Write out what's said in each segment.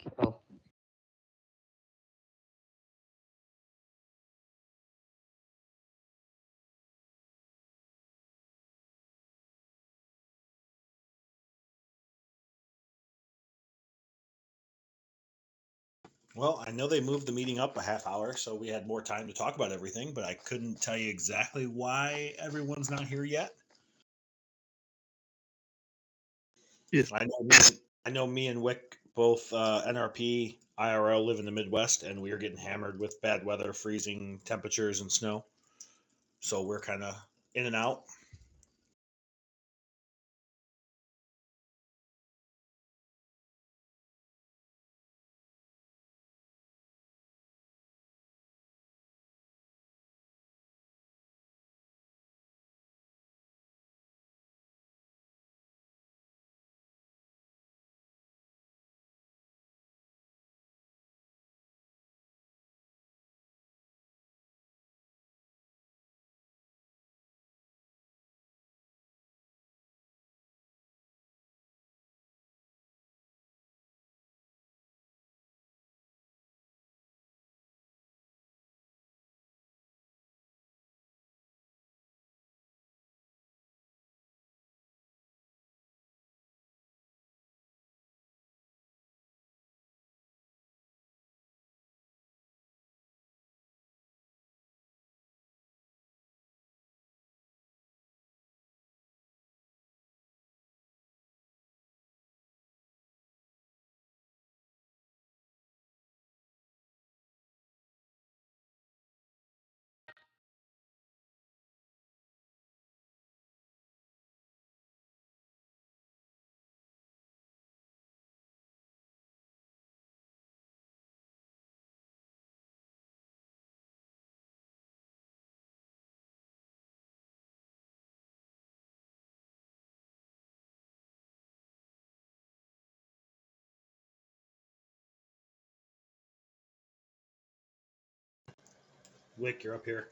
Oh, Well, I know they moved the meeting up a half hour, so we had more time to talk about everything, but I couldn't tell you exactly why everyone's not here yet. yes. I know me and Wick both NRP IRL live in the Midwest, and we are getting hammered with bad weather, freezing temperatures, and snow. So we're kind of in and out. Wick, you're up here.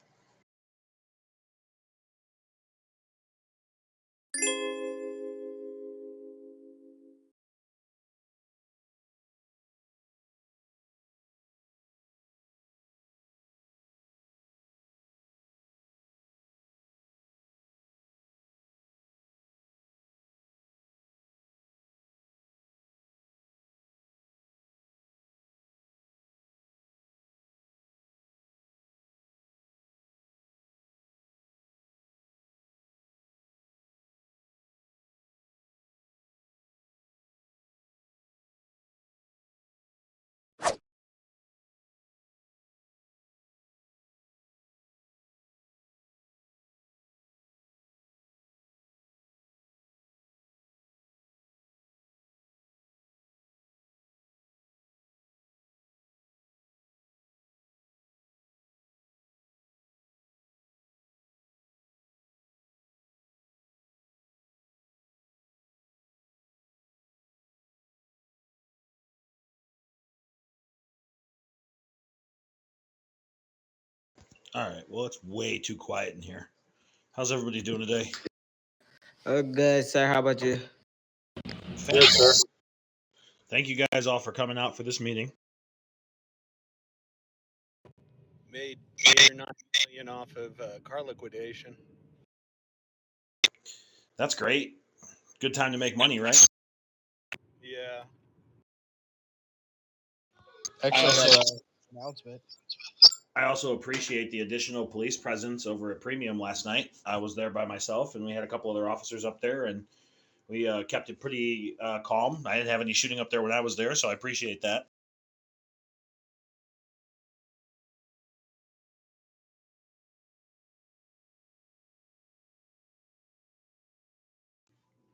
All right. Well, it's way too quiet in here. How's everybody doing today? Good, sir. How about you? Good, sir. Thank you guys all for coming out for this meeting. Made $8 or $9 million off of car liquidation. That's great. Good time to make money, right? Yeah. Excellent announcement. I also appreciate the additional police presence over at Premium last night. I was there by myself, and we had a couple other officers up there, and we kept it pretty calm. I didn't have any shooting up there when I was there, so I appreciate that.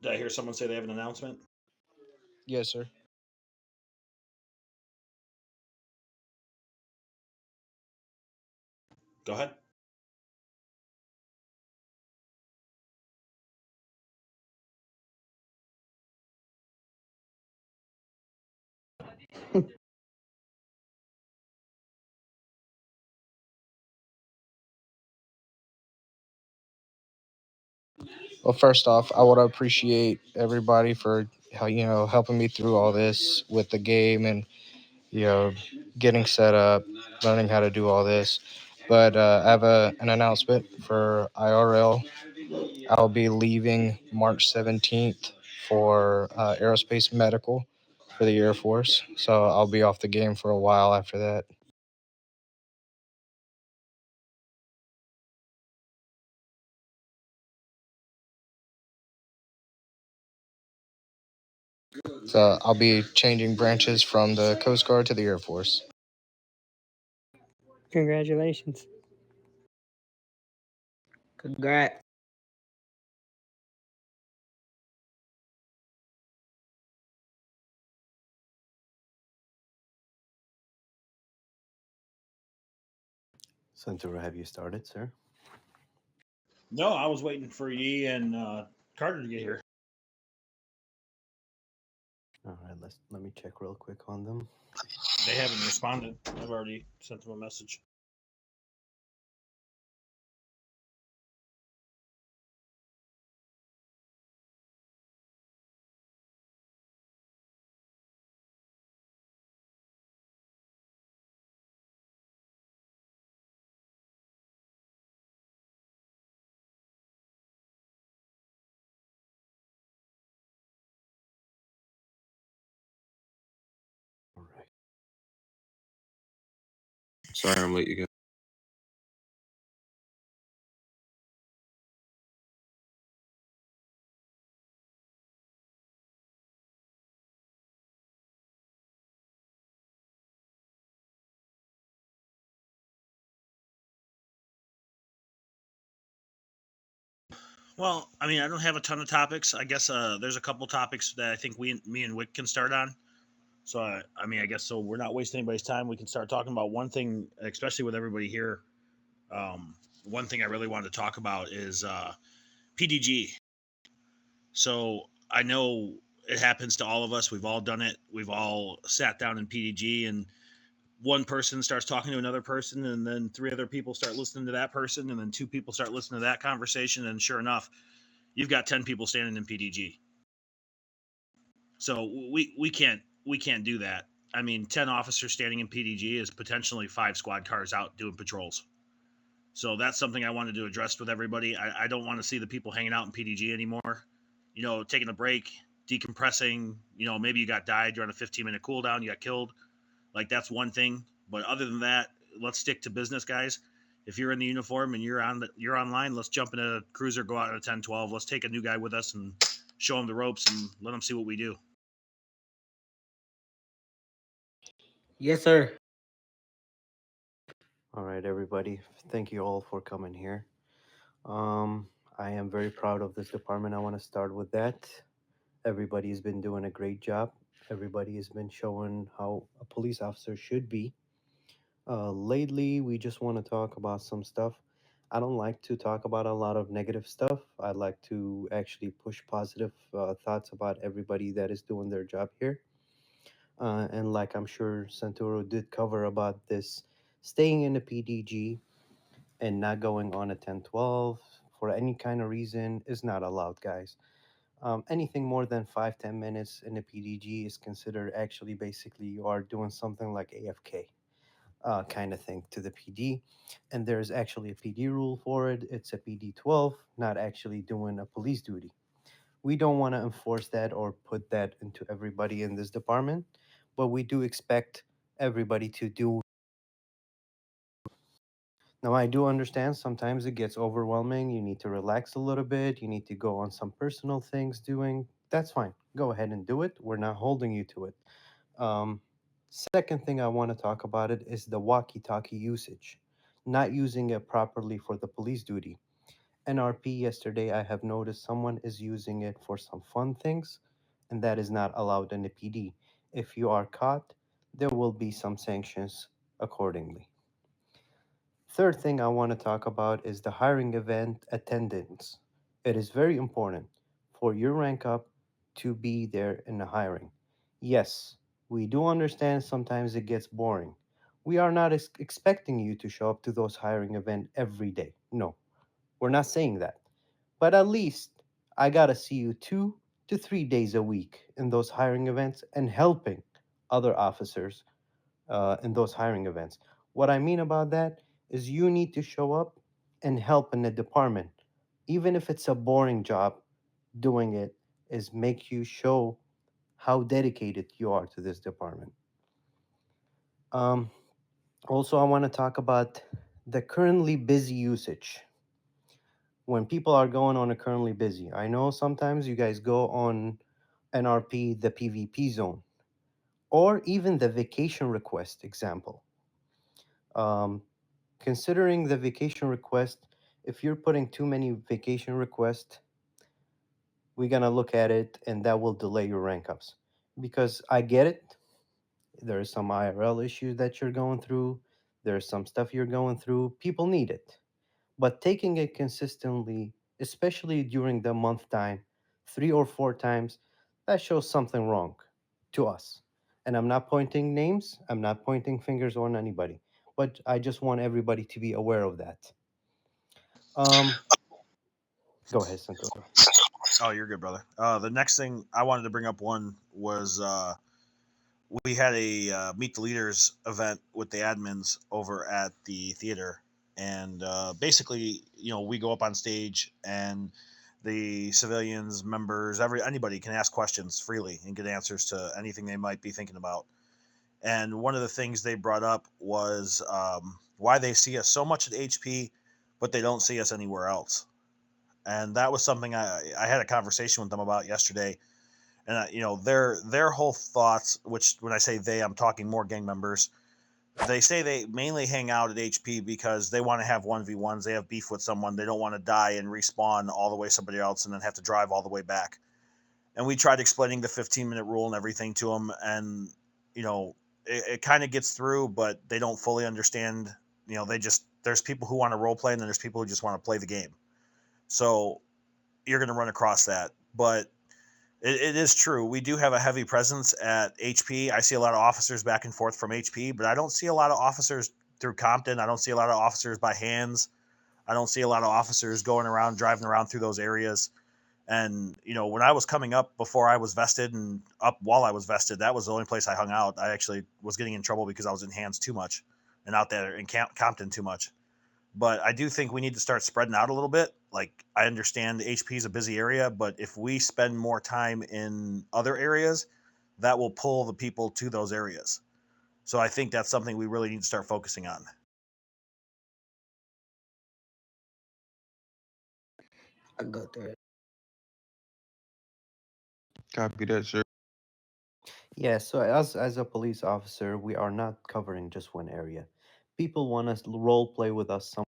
Did I hear someone say they have an announcement? Yes, sir. Go ahead. Well, first off, I want to appreciate everybody for how helping me through all this with the game and you know, getting set up, learning how to do all this. But I have an announcement for IRL. I'll be leaving March 17th for aerospace medical for the Air Force. So I'll be off the game for a while after that. So I'll be changing branches from the Coast Guard to the Air Force. Congratulations. Congrats. Centaur, have you started, sir? No, I was waiting for Yee and Carter to get here. All right, let me check real quick on them. They haven't responded. I've already sent them a message. All right. Sorry, I'm late. You guys. Well, I mean, I don't have a ton of topics. I guess there's a couple topics that I think me and Wick can start on. So I mean, I guess so. We're not wasting anybody's time. We can start talking about one thing, especially with everybody here. One thing I really wanted to talk about is PDG. So I know it happens to all of us. We've all done it. We've all sat down in PDG, and one person starts talking to another person, and then three other people start listening to that person, and then two people start listening to that conversation, and sure enough, you've got 10 people standing in PDG. So we can't do that. I mean, 10 officers standing in PDG is potentially 5 squad cars out doing patrols. So that's something I wanted to address with everybody. I don't want to see the people hanging out in PDG anymore. Taking a break, decompressing. Maybe you got died, you're on a 15-minute cooldown, you got killed. Like, that's one thing. But other than that, let's stick to business, guys. If you're in the uniform and you're online, let's jump in a cruiser, go out in a 10-12. Let's take a new guy with us and show him the ropes and let him see what we do. Yes, sir. All right, everybody. Thank you all for coming here. I am very proud of this department. I want to start with that. Everybody's been doing a great job. Everybody has been showing how a police officer should be. Lately, we just want to talk about some stuff. I don't like to talk about a lot of negative stuff. I like to actually push positive thoughts about everybody that is doing their job here. And like I'm sure Santoro did cover about this, staying in the PDG and not going on a 10-12 for any kind of reason is not allowed, guys. Anything more than 5-10 minutes in the PDG is considered actually basically you are doing something like AFK kind of thing to the PD. And there's actually a PD rule for it. It's a PD 12, not actually doing a police duty. We don't want to enforce that or put that into everybody in this department, but we do expect everybody to do. Now, I do understand sometimes it gets overwhelming. You need to relax a little bit. You need to go on some personal things doing. That's fine. Go ahead and do it. We're not holding you to it. Um, Second thing I want to talk about it is the walkie-talkie usage, not using it properly for the police duty. NRP yesterday, I have noticed someone is using it for some fun things, and that is not allowed in the PD. If you are caught, there will be some sanctions accordingly. Third thing I want to talk about is the hiring event attendance. It is very important for your rank up to be there in the hiring. Yes, we do understand sometimes it gets boring. We are not expecting you to show up to those hiring event every day. No, we're not saying that. But at least I got to see you 2 to 3 days a week in those hiring events and helping other officers in those hiring events. What I mean about that is you need to show up and help in the department, even if it's a boring job. Doing it is make you show how dedicated you are to this department. Um, Also, I want to talk about the currently busy usage. When people are going on a currently busy, I know sometimes you guys go on NRP, the PvP zone, or even the vacation request example. Um, Considering the vacation request, if you're putting too many vacation requests, we're gonna look at it and that will delay your rank ups. Because I get it, there is some IRL issues that you're going through, there's some stuff you're going through, people need it. But taking it consistently, especially during the month time, 3 or 4 times, that shows something wrong to us. And I'm not pointing names, I'm not pointing fingers on anybody, but I just want everybody to be aware of that. Um, Go ahead, Santoto. Oh, you're good, brother. The next thing I wanted to bring up one was we had a meet the leaders event with the admins over at the theater, and basically, we go up on stage and the civilians, members, anybody can ask questions freely and get answers to anything they might be thinking about. And one of the things they brought up was why they see us so much at HP, but they don't see us anywhere else. And that was something I had a conversation with them about yesterday. And their whole thoughts, which when I say they, I'm talking more gang members. They say they mainly hang out at HP because they want to have 1v1s. They have beef with someone. They don't want to die and respawn all the way somebody else and then have to drive all the way back. And we tried explaining the 15-minute rule and everything to them, and you know it kind of gets through, but they don't fully understand. There's people who want to role play, and then there's people who just want to play the game. So you're going to run across that, but it is true. We do have a heavy presence at HP. I see a lot of officers back and forth from HP, but I don't see a lot of officers through Compton. I don't see a lot of officers by Hands. I don't see a lot of officers going around, driving around through those areas. And when I was coming up before I was vested and up while I was vested, that was the only place I hung out. I actually was getting in trouble because I was in Hands too much and out there in Compton too much. But I do think we need to start spreading out a little bit. Like, I understand HP is a busy area, but if we spend more time in other areas, that will pull the people to those areas. So I think that's something we really need to start focusing on. I go through it. Copy that, sir. Yeah, so as a police officer, we are not covering just one area. People want us to role play with us some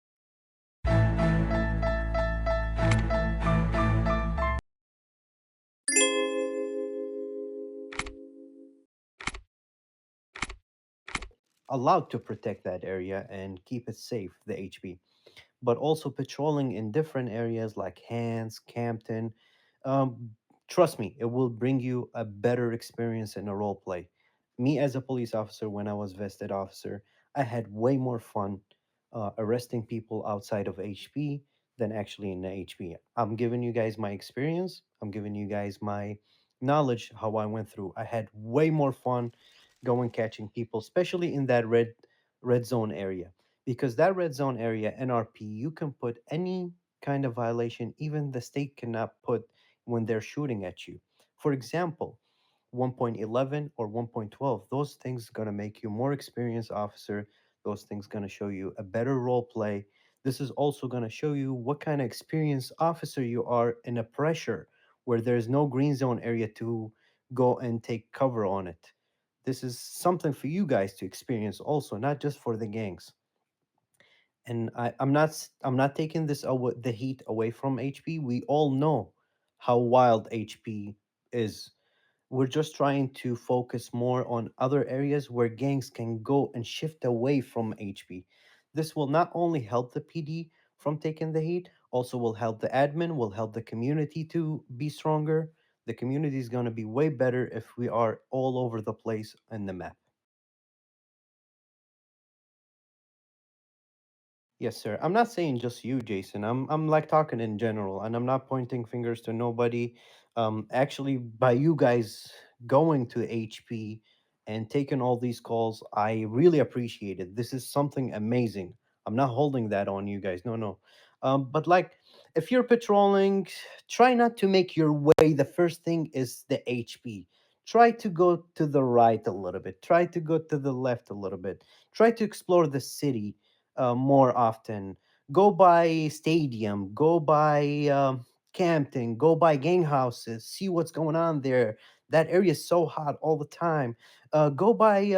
allowed to protect that area and keep it safe, the HB. But also patrolling in different areas like Hans, Campton. Um, Trust me, it will bring you a better experience in a role play. Me as a police officer, when I was vested officer, I had way more fun arresting people outside of HP than actually in the HP. I'm giving you guys my experience. I'm giving you guys my knowledge how I went through. I had way more fun going catching people, especially in that red zone area, because that red zone area NRP, you can put any kind of violation even the state cannot put when they're shooting at you. For example, 1.11 or 1.12, those things going to make you more experienced officer. Those things going to show you a better role play. This is also going to show you what kind of experienced officer you are in a pressure where there's no green zone area to go and take cover on it. This is something for you guys to experience also, not just for the gangs. And I'm not taking the heat away from HP. We all know how wild HP is. We're just trying to focus more on other areas where gangs can go and shift away from HP. This will not only help the PD from taking the heat, also will help the admin, will help the community to be stronger. The community is going to be way better if we are all over the place in the map. Yes, sir. I'm not saying just you, Jason. I'm like talking in general, and I'm not pointing fingers to nobody. Actually, by you guys going to HP, and taking all these calls. I really appreciate it. This is something amazing. I'm not holding that on you guys. No, no. But like, if you're patrolling, try not to make your way. The first thing is the HP. Try to go to the right a little bit. Try to go to the left a little bit. Try to explore the city more often. Go by stadium. Go by Campton. Go by gang houses. See what's going on there. That area is so hot all the time. Go by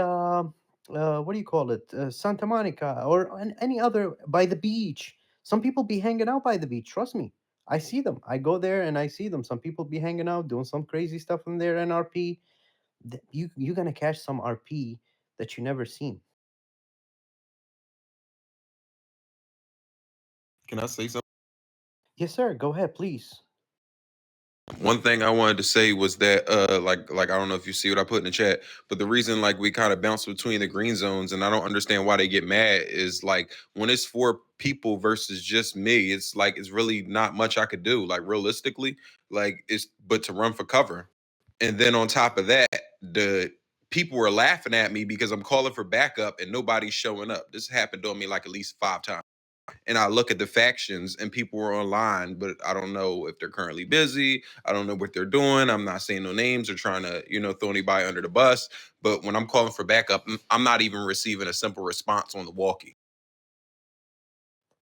what do you call it? Santa Monica or any other by the beach. Some people be hanging out by the beach. Trust me, I see them. I go there and I see them. Some people be hanging out doing some crazy stuff in their NRP. You're gonna catch some RP that you never seen. Can I say something? Yes, sir. Go ahead, please. One thing I wanted to say was that like I don't know if you see what I put in the chat, but the reason like we kind of bounce between the green zones and I don't understand why they get mad is like when it's four people versus just me, it's like it's really not much I could do. Like realistically, like it's but to run for cover. And then on top of that, the people were laughing at me because I'm calling for backup and nobody's showing up. This happened on me like at least 5 times. And I look at the factions and people are online, but I don't know if they're currently busy. I don't know what they're doing. I'm not saying no names or trying to, throw anybody under the bus. But when I'm calling for backup, I'm not even receiving a simple response on the walkie.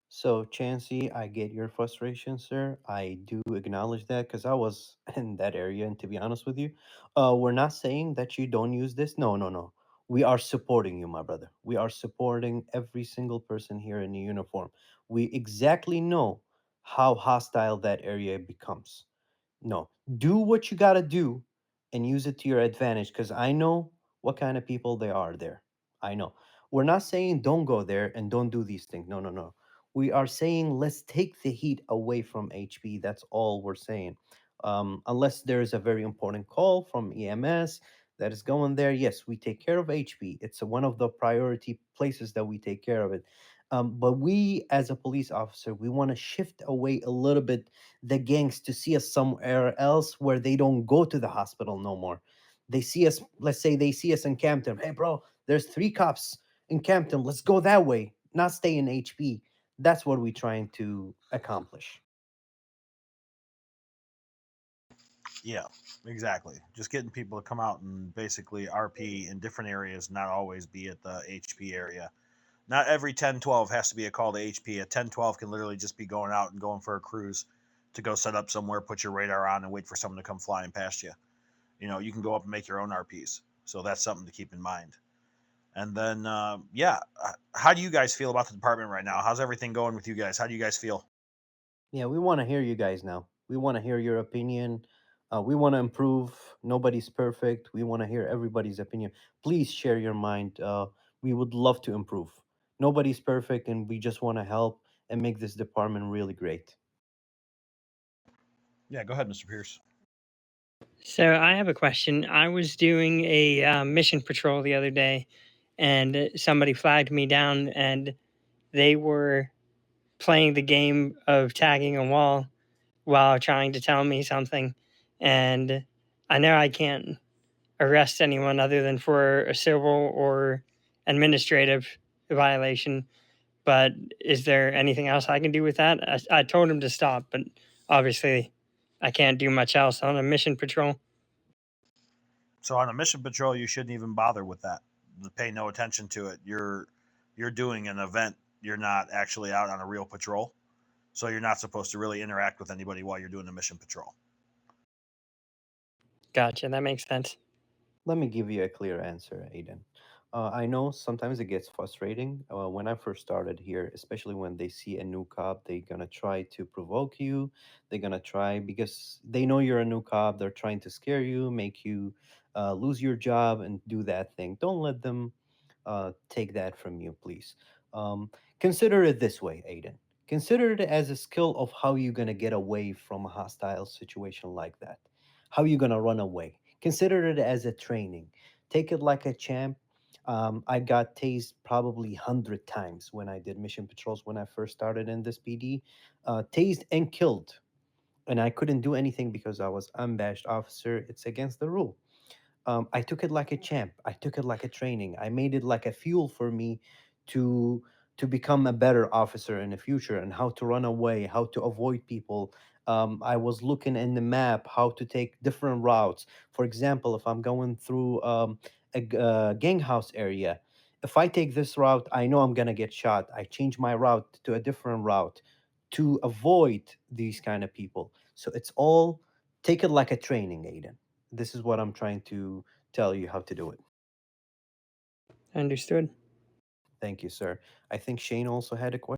So, Chansey, I get your frustration, sir. I do acknowledge that because I was in that area. And to be honest with you, we're not saying that you don't use this. No, no, no. We are supporting you, my brother. We are supporting every single person here in the uniform. We exactly know how hostile that area becomes. No, do what you got to do and use it to your advantage because I know what kind of people they are there. I know. We're not saying don't go there and don't do these things. No, no, no. We are saying let's take the heat away from HP. That's all we're saying. Unless there is a very important call from EMS that is going there, yes, we take care of HP. It's one of the priority places that we take care of it. But we, as a police officer, we want to shift away a little bit the gangs to see us somewhere else where they don't go to the hospital no more. They see us, let's say they see us in Campton. Hey, bro, there's 3 cops in Campton. Let's go that way, not stay in HP. That's what we're trying to accomplish. Yeah, exactly. Just getting people to come out and basically RP in different areas, not always be at the HP area. Not every 10-12 has to be a call to HP. A 10-12 can literally just be going out and going for a cruise to go set up somewhere, put your radar on, and wait for someone to come flying past you. You can go up and make your own RPs. So that's something to keep in mind. And then, how do you guys feel about the department right now? How's everything going with you guys? How do you guys feel? Yeah, we want to hear you guys now. We want to hear your opinion. We want to improve. Nobody's perfect. We want to hear everybody's opinion. Please share your mind. We would love to improve. Nobody's perfect, and we just want to help and make this department really great. Yeah, go ahead, Mr. Pierce. So I have a question. I was doing a mission patrol the other day, and somebody flagged me down, and they were playing the game of tagging a wall while trying to tell me something. And I know I can't arrest anyone other than for a civil or administrative violation. But is there anything else I can do with that? I told him to stop, but obviously I can't do much else on a mission patrol. So on a mission patrol, you shouldn't even bother with that. Pay no attention to it. You're doing an event. You're not actually out on a real patrol. So you're not supposed to really interact with anybody while you're doing a mission patrol. Gotcha. That makes sense. Let me give you a clear answer, Aiden. I know sometimes it gets frustrating. When I first started here, especially when they see a new cop, they're gonna try to provoke you. They're gonna try because they know you're a new cop. They're trying to scare you, make you lose your job, and do that thing. Don't let them take that from you, please. Consider it this way, Aiden. Consider it as a skill of how you're gonna get away from a hostile situation like that. How you gonna run away? Consider it as a training. Take it like a champ. I got tased probably 100 times when I did mission patrols when I first started in this PD. Tased and killed, and I couldn't do anything because I was unbashed officer. It's against the rule. I took it like a champ. I took it like a training. I made it like a fuel for me to to become a better officer in the future, and how to run away, how to avoid people. I was looking in the map how to take different routes. For example, if I'm going through gang house area, if I take this route, I know I'm gonna get shot. I change my route to a different route to avoid these kind of people. So it's all, take it like a training, Aiden. This is what I'm trying to tell you how to do it. Understood. Thank you, sir. I think Shane also had a question.